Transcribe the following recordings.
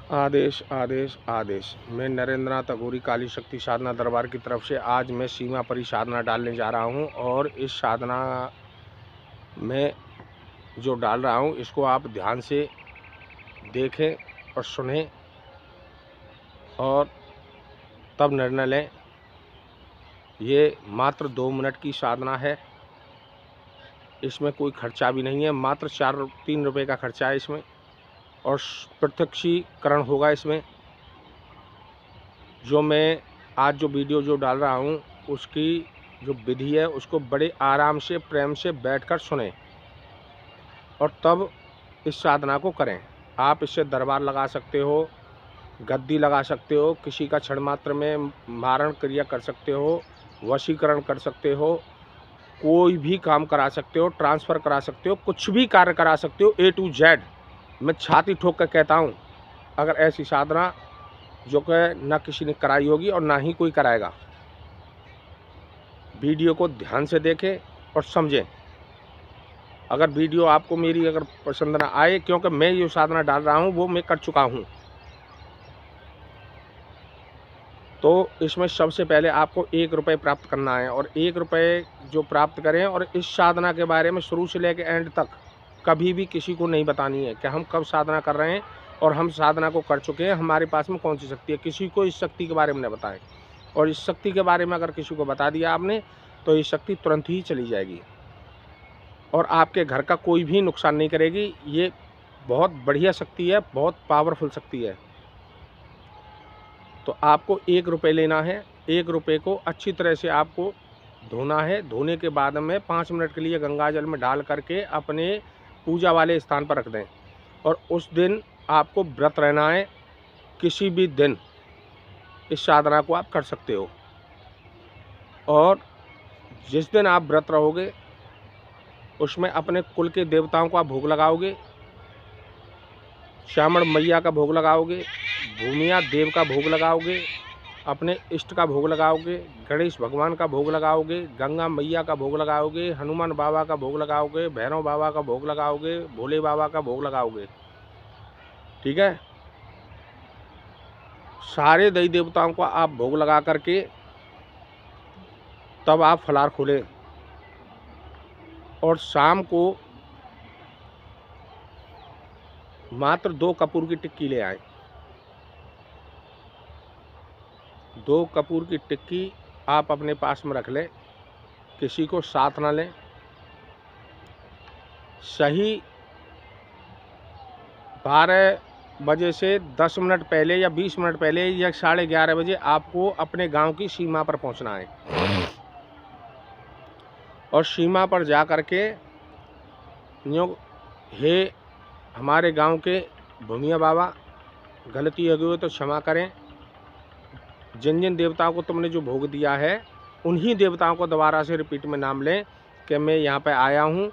आदेश आदेश आदेश। मैं नरेंद्रनाथ अघोरी काली शक्ति साधना दरबार की तरफ से आज मैं सीमा परी साधना डालने जा रहा हूं और इस साधना में जो डाल रहा हूं इसको आप ध्यान से देखें और सुनें और तब निर्णय लें। ये मात्र 2 मिनट की साधना है, इसमें कोई खर्चा भी नहीं है, मात्र 4-3 रुपये का खर्चा है इसमें और प्रत्यक्षीकरण होगा इसमें। जो मैं आज जो वीडियो जो डाल रहा हूँ उसकी जो विधि है उसको बड़े आराम से प्रेम से बैठकर सुनें और तब इस साधना को करें। आप इससे दरबार लगा सकते हो, गद्दी लगा सकते हो, किसी का क्षण मात्र में मारण क्रिया कर सकते हो, वशीकरण कर सकते हो, कोई भी काम करा सकते हो, ट्रांसफ़र करा सकते हो, कुछ भी कार्य करा सकते हो A to Z। मैं छाती ठोक कर कहता हूँ, अगर ऐसी साधना जो कि ना किसी ने कराई होगी और ना ही कोई कराएगा। वीडियो को ध्यान से देखें और समझें। अगर वीडियो आपको मेरी अगर पसंद ना आए, क्योंकि मैं जो साधना डाल रहा हूँ वो मैं कर चुका हूँ, तो इसमें सबसे पहले आपको 1 रुपये प्राप्त करना है और 1 रुपये जो प्राप्त करें और इस साधना के बारे में शुरू से लेकर एंड तक कभी भी किसी को नहीं बतानी है कि हम कब साधना कर रहे हैं और हम साधना को कर चुके हैं, हमारे पास में कौन सी शक्ति है। किसी को इस शक्ति के बारे में न बताएं और इस शक्ति के बारे में अगर किसी को बता दिया आपने तो ये शक्ति तुरंत ही चली जाएगी और आपके घर का कोई भी नुकसान नहीं करेगी। ये बहुत बढ़िया शक्ति है, बहुत पावरफुल शक्ति है। तो आपको 1 रुपये लेना है। 1 रुपये को अच्छी तरह से आपको धोना है। धोने के बाद में 5 मिनट के लिए गंगा जल में डाल करके अपने पूजा वाले स्थान पर रख दें और उस दिन आपको व्रत रहना है। किसी भी दिन इस साधना को आप कर सकते हो और जिस दिन आप व्रत रहोगे उसमें अपने कुल के देवताओं का भोग लगाओगे, श्यामण मैया का भोग लगाओगे, भूमिया देव का भोग लगाओगे, अपने इष्ट का भोग लगाओगे, गणेश भगवान का भोग लगाओगे, गंगा मैया का भोग लगाओगे, हनुमान बाबा का भोग लगाओगे, भैरव बाबा का भोग लगाओगे, भोले बाबा का भोग लगाओगे। ठीक है, सारे देवी देवताओं को आप भोग लगा करके तब आप फलार खोलें और शाम को मात्र 2 कपूर की टिक्की ले आए। 2 कपूर की टिक्की आप अपने पास में रख लें, किसी को साथ ना लें। सही 12 बजे से 10 मिनट पहले या 20 मिनट पहले या 11:30 बजे आपको अपने गांव की सीमा पर पहुंचना है और सीमा पर जा कर के यूँ, हे हमारे गांव के भूमिया बाबा, गलती हो गई हो तो क्षमा करें। जिन जिन देवताओं को तुमने जो भोग दिया है उन्हीं देवताओं को दोबारा से रिपीट में नाम लें कि मैं यहाँ पे आया हूँ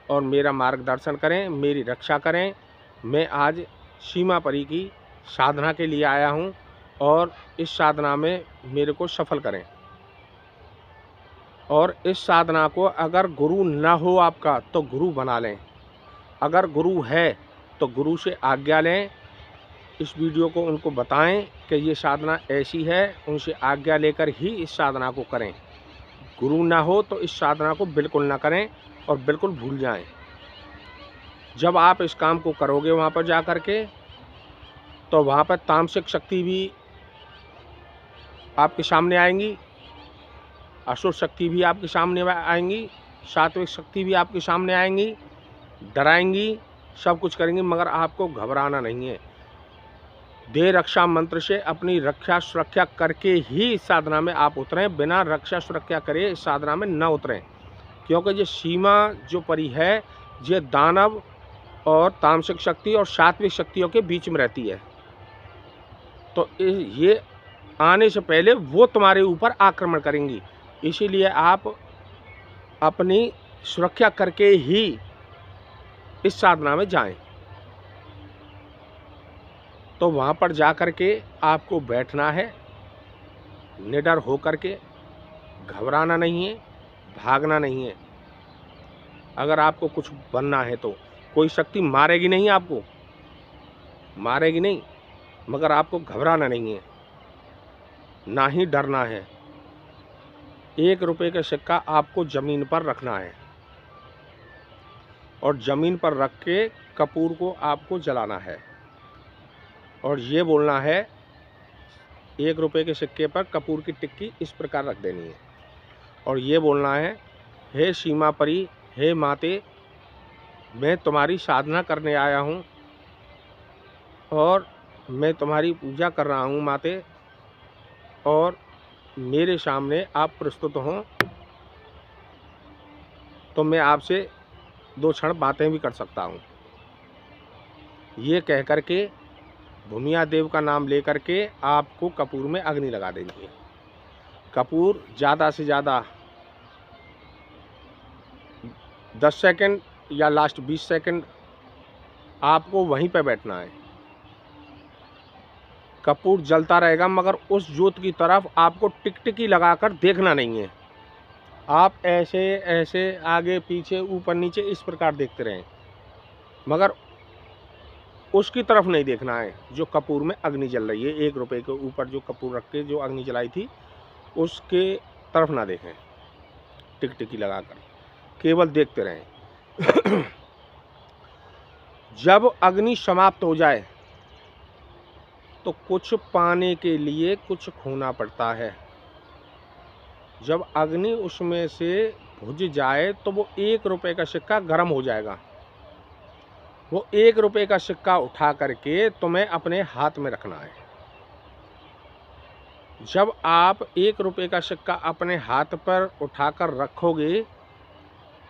और मेरा मार्गदर्शन करें, मेरी रक्षा करें। मैं आज सीमा परी की साधना के लिए आया हूँ और इस साधना में मेरे को सफल करें। और इस साधना को अगर गुरु ना हो आपका तो गुरु बना लें, अगर गुरु है तो गुरु से आज्ञा लें। इस वीडियो को उनको बताएं कि ये साधना ऐसी है, उनसे आज्ञा लेकर ही इस साधना को करें। गुरु ना हो तो इस साधना को बिल्कुल ना करें और बिल्कुल भूल जाएं। जब आप इस काम को करोगे वहाँ पर जा कर के तो वहाँ पर तामसिक शक्ति भी आपके सामने आएंगी, असुर शक्ति भी आपके सामने आएंगी, सात्विक शक्ति भी आपके सामने आएंगी, डराएंगी, सब कुछ करेंगी, मगर आपको घबराना नहीं है। देह रक्षा मंत्र से अपनी रक्षा सुरक्षा करके ही इस साधना में आप उतरें, बिना रक्षा सुरक्षा करे इस साधना में न उतरें। क्योंकि ये सीमा जो परी है ये दानव और तामसिक शक्ति और सात्विक शक्तियों के बीच में रहती है। तो ये आने से पहले वो तुम्हारे ऊपर आक्रमण करेंगी, इसीलिए आप अपनी सुरक्षा करके ही इस साधना में जाएं। तो वहाँ पर जा कर के आपको बैठना है, निडर हो कर के, घबराना नहीं है, भागना नहीं है। अगर आपको कुछ बनना है तो कोई शक्ति मारेगी नहीं, आपको मारेगी नहीं। मगर आपको घबराना नहीं है, ना ही डरना है। 1 रुपये का सिक्का आपको ज़मीन पर रखना है और ज़मीन पर रख के कपूर को आपको जलाना है और ये बोलना है, 1 रुपये के सिक्के पर कपूर की टिक्की इस प्रकार रख देनी है और ये बोलना है, हे सीमा परी, हे माते, मैं तुम्हारी साधना करने आया हूँ और मैं तुम्हारी पूजा कर रहा हूँ माते, और मेरे सामने आप प्रस्तुत हों तो मैं आपसे 2 क्षण बातें भी कर सकता हूँ। ये कह कर के भूमिया देव का नाम लेकर के आपको कपूर में अग्नि लगा देनी है। कपूर ज़्यादा से ज़्यादा 10 सेकंड या लास्ट 20 सेकंड आपको वहीं पे बैठना है। कपूर जलता रहेगा मगर उस ज्योत की तरफ आपको टिकटिकी लगाकर देखना नहीं है। आप ऐसे ऐसे आगे पीछे ऊपर नीचे इस प्रकार देखते रहें, मगर उसकी तरफ नहीं देखना है जो कपूर में अग्नि जल रही है। 1 रुपये के ऊपर जो कपूर रख के जो अग्नि जलाई थी उसके तरफ ना देखें, टिकटिकी लगाकर केवल देखते रहें। जब अग्नि समाप्त हो जाए तो कुछ पाने के लिए कुछ खोना पड़ता है। जब अग्नि उसमें से बुझ जाए तो वो 1 रुपये का सिक्का गर्म हो जाएगा। वो 1 रुपये का सिक्का उठा करके तुम्हें अपने हाथ में रखना है। जब आप 1 रुपये का सिक्का अपने हाथ पर उठाकर रखोगे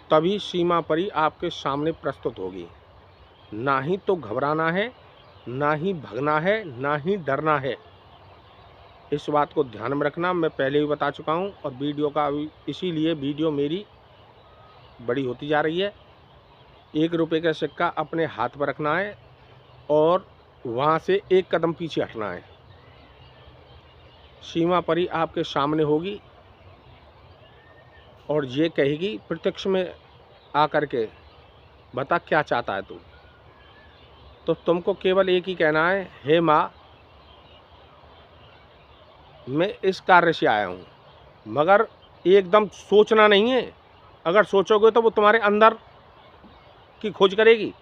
तभी सीमा परी आपके सामने प्रस्तुत होगी। ना ही तो घबराना है, ना ही भगना है, ना ही डरना है। इस बात को ध्यान में रखना। मैं पहले भी बता चुका हूँ और वीडियो का अभी इसीलिए वीडियो मेरी बड़ी होती जा रही है। 1 रुपये का सिक्का अपने हाथ पर रखना है और वहाँ से 1 कदम पीछे हटना है। सीमा परी आपके सामने होगी और ये कहेगी प्रत्यक्ष में आकर के, बता क्या चाहता है तू। तो तुमको केवल एक ही कहना है, हे माँ, मैं इस कार्य से आया हूँ। मगर एकदम सोचना नहीं है। अगर सोचोगे तो वो तुम्हारे अंदर की खोज करेगी।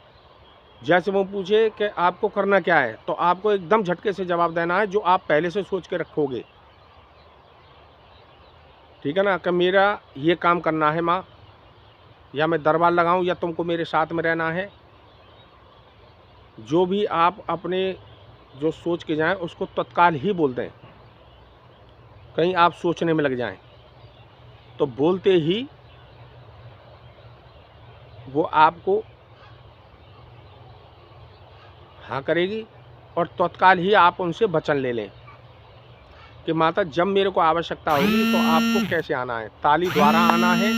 जैसे वो पूछे कि आपको करना क्या है, तो आपको एकदम झटके से जवाब देना है जो आप पहले से सोच के रखोगे। ठीक है ना, कि मेरा ये काम करना है माँ, या मैं दरबार लगाऊं, या तुमको मेरे साथ में रहना है। जो भी आप अपने जो सोच के जाएं उसको तत्काल ही बोल दें, कहीं आप सोचने में लग जाएं। तो बोलते ही वो आपको हाँ करेगी और तत्काल ही आप उनसे वचन ले लें कि माता, जब मेरे को आवश्यकता होगी तो आपको कैसे आना है, ताली द्वारा आना है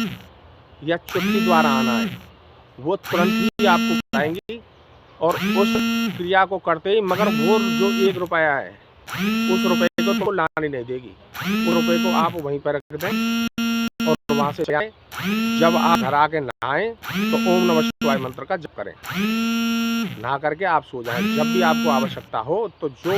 या चुटकी द्वारा आना है, वो तुरंत ही आपको बताएंगी। और उस क्रिया को करते ही, मगर वो जो 1 रुपया है उस रुपये को तो लाने नहीं देगी। उस रुपये को आप वहीं पर रख दें और वहाँ से आए। जब आप घर आके नहाएं तो ओम नमः शिवाय मंत्र का जप करें। नहा करके आप सो जाएं। जब भी आपको आवश्यकता हो तो जो